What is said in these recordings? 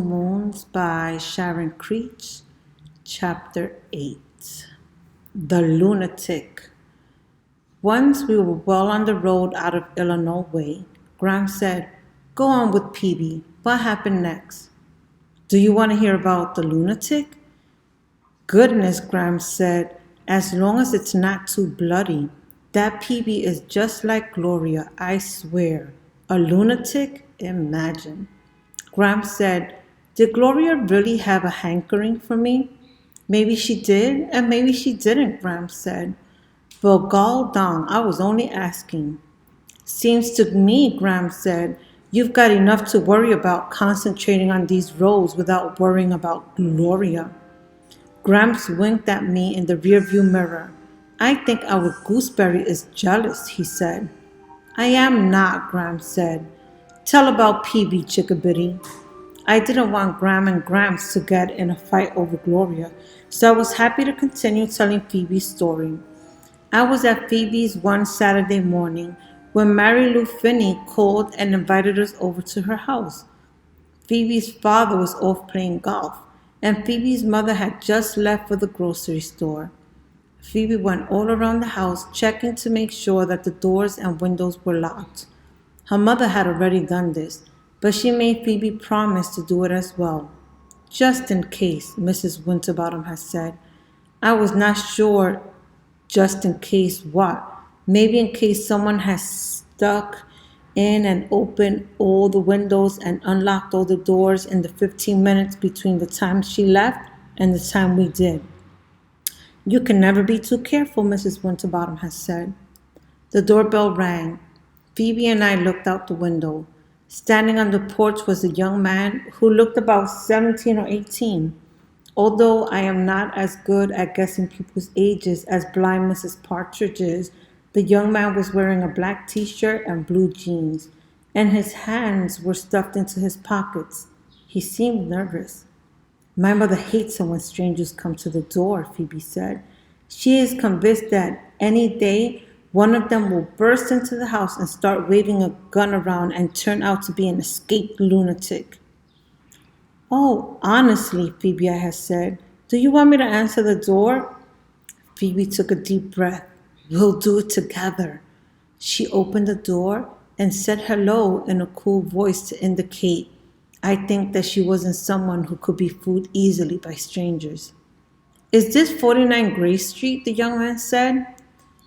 Moons by Sharon Creech, Chapter 8. The Lunatic. Once we were well on the road out of Illinois way, Graham said, "Go on with Peavy. What happened next?" "Do you want to hear about the lunatic?" "Goodness," Graham said, "as long as it's not too bloody. That Peavy is just like Gloria, I swear. A lunatic? Imagine." Graham said, "Did Gloria really have a hankering for me?" "Maybe she did, and maybe she didn't," Graham said. "Well, gall dong, I was only asking." "Seems to me," Graham said, "you've got enough to worry about concentrating on these roads without worrying about Gloria." Gramps winked at me in the rearview mirror. "I think our gooseberry is jealous," he said. "I am not," Graham said. "Tell about Peavy, Chickabiddy." I didn't want Graham and Gramps to get in a fight over Gloria, so I was happy to continue telling Phoebe's story. I was at Phoebe's one Saturday morning when Mary Lou Finney called and invited us over to her house. Phoebe's father was off playing golf, and Phoebe's mother had just left for the grocery store. Phoebe went all around the house checking to make sure that the doors and windows were locked. Her mother had already done this, but she made Phoebe promise to do it as well. "Just in case," Mrs. Winterbottom had said. I was not sure just in case what. Maybe in case someone had stuck in and opened all the windows and unlocked all the doors in the 15 minutes between the time she left and the time we did. "You can never be too careful," Mrs. Winterbottom had said. The doorbell rang. Phoebe and I looked out the window. Standing on the porch was a young man who looked about 17 or 18. Although I am not as good at guessing people's ages as blind Mrs. Partridge is, the young man was wearing a black t-shirt and blue jeans, and his hands were stuffed into his pockets. He seemed nervous. "My mother hates it when strangers come to the door," Phoebe said. "She is convinced that any day one of them will burst into the house and start waving a gun around and turn out to be an escaped lunatic." "Oh, honestly," Phoebe had said, "do you want me to answer the door?" Phoebe took a deep breath. "We'll do it together." She opened the door and said hello in a cool voice to indicate, I think, that she wasn't someone who could be fooled easily by strangers. "Is this 49 Grace Street?" the young man said.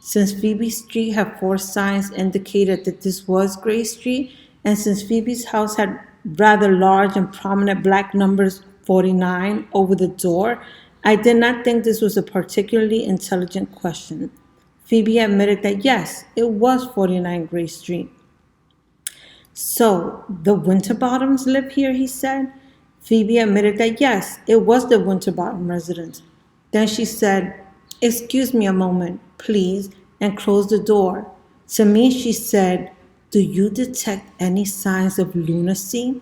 Since Phoebe's street had 4 signs indicated that this was Grace Street, and since Phoebe's house had rather large and prominent black numbers 49 over the door, I did not think this was a particularly intelligent question. Phoebe admitted that yes, it was 49 Grace Street. "So, the Winterbottoms live here," he said. Phoebe admitted that yes, it was the Winterbottom residence. Then she said, "Excuse me a moment, please," and closed the door. To me, she said, "Do you detect any signs of lunacy?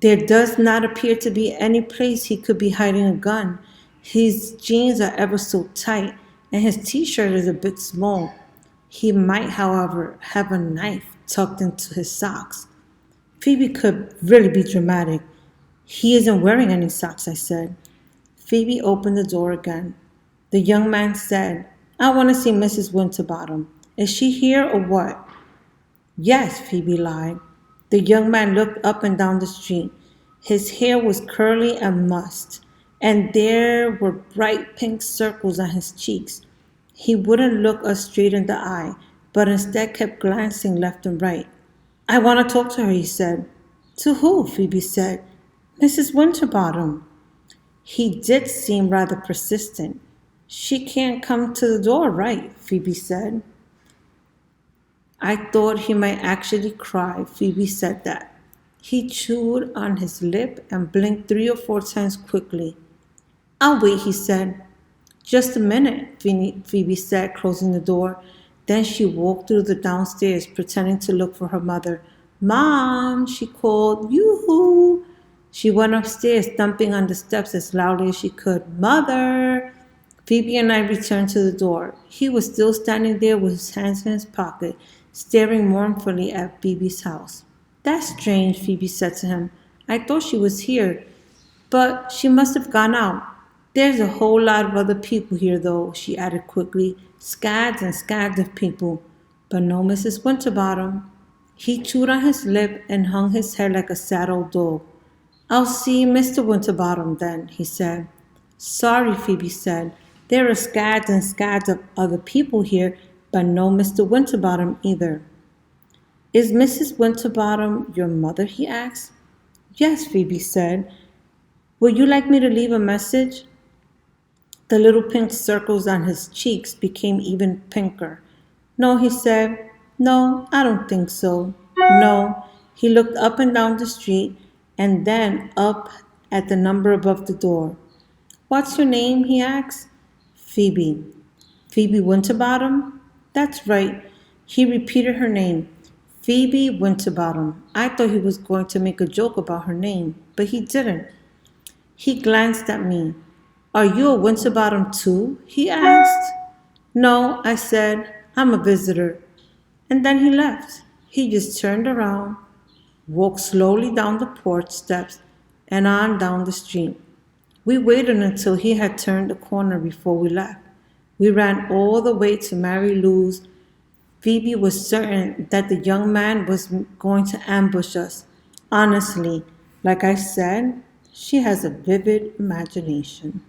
There does not appear to be any place he could be hiding a gun. His jeans are ever so tight, and his t-shirt is a bit small. He might, however, have a knife tucked into his socks." Phoebe could really be dramatic. "He isn't wearing any socks," I said. Phoebe opened the door again. The young man said, "I want to see Mrs. Winterbottom. Is she here or what?" "Yes," Phoebe lied. The young man looked up and down the street. His hair was curly and mussed, and there were bright pink circles on his cheeks. He wouldn't look us straight in the eye, but instead kept glancing left and right. "I want to talk to her," he said. "To who?" Phoebe said. "Mrs. Winterbottom." He did seem rather persistent. "She can't come to the door, right?" Phoebe said. I thought he might actually cry. Phoebe said that. He chewed on his lip and blinked 3 or 4 times quickly. "I'll wait," he said. "Just a minute," Phoebe said, closing the door. Then she walked through the downstairs, pretending to look for her mother. "Mom," she called. "Yoo-hoo!" She went upstairs, thumping on the steps as loudly as she could. "Mother!" Phoebe and I returned to the door. He was still standing there with his hands in his pocket, staring mournfully at Phoebe's house. "That's strange," Phoebe said to him. I thought she was here, but she must have gone out. There's a whole lot of other people here, though, she added quickly. Scads and scads of people, but no Mrs. Winterbottom. He chewed on his lip and hung his head like a sad old dog. I'll see Mr. Winterbottom then, he said. Sorry, Phoebe said. There are scads and scads of other people here, but no Mr. Winterbottom either. Is Mrs. Winterbottom your mother? He asked. Yes, Phoebe said. Would you like me to leave a message? The little pink circles on his cheeks became even pinker. No, he said. No, I don't think so. No. He looked up and down the street and then up at the number above the door. What's your name? He asked. Phoebe. Phoebe Winterbottom? That's right. He repeated her name. Phoebe Winterbottom. I thought he was going to make a joke about her name, but he didn't. He glanced at me. Are you a Winterbottom too? He asked. No, I said. I'm a visitor. And then he left. He just turned around, walked slowly down the porch steps, and on down the street. We waited until he had turned the corner before we left. We ran all the way to Mary Lou's. Phoebe was certain that the young man was going to ambush us. Honestly, like I said, she has a vivid imagination.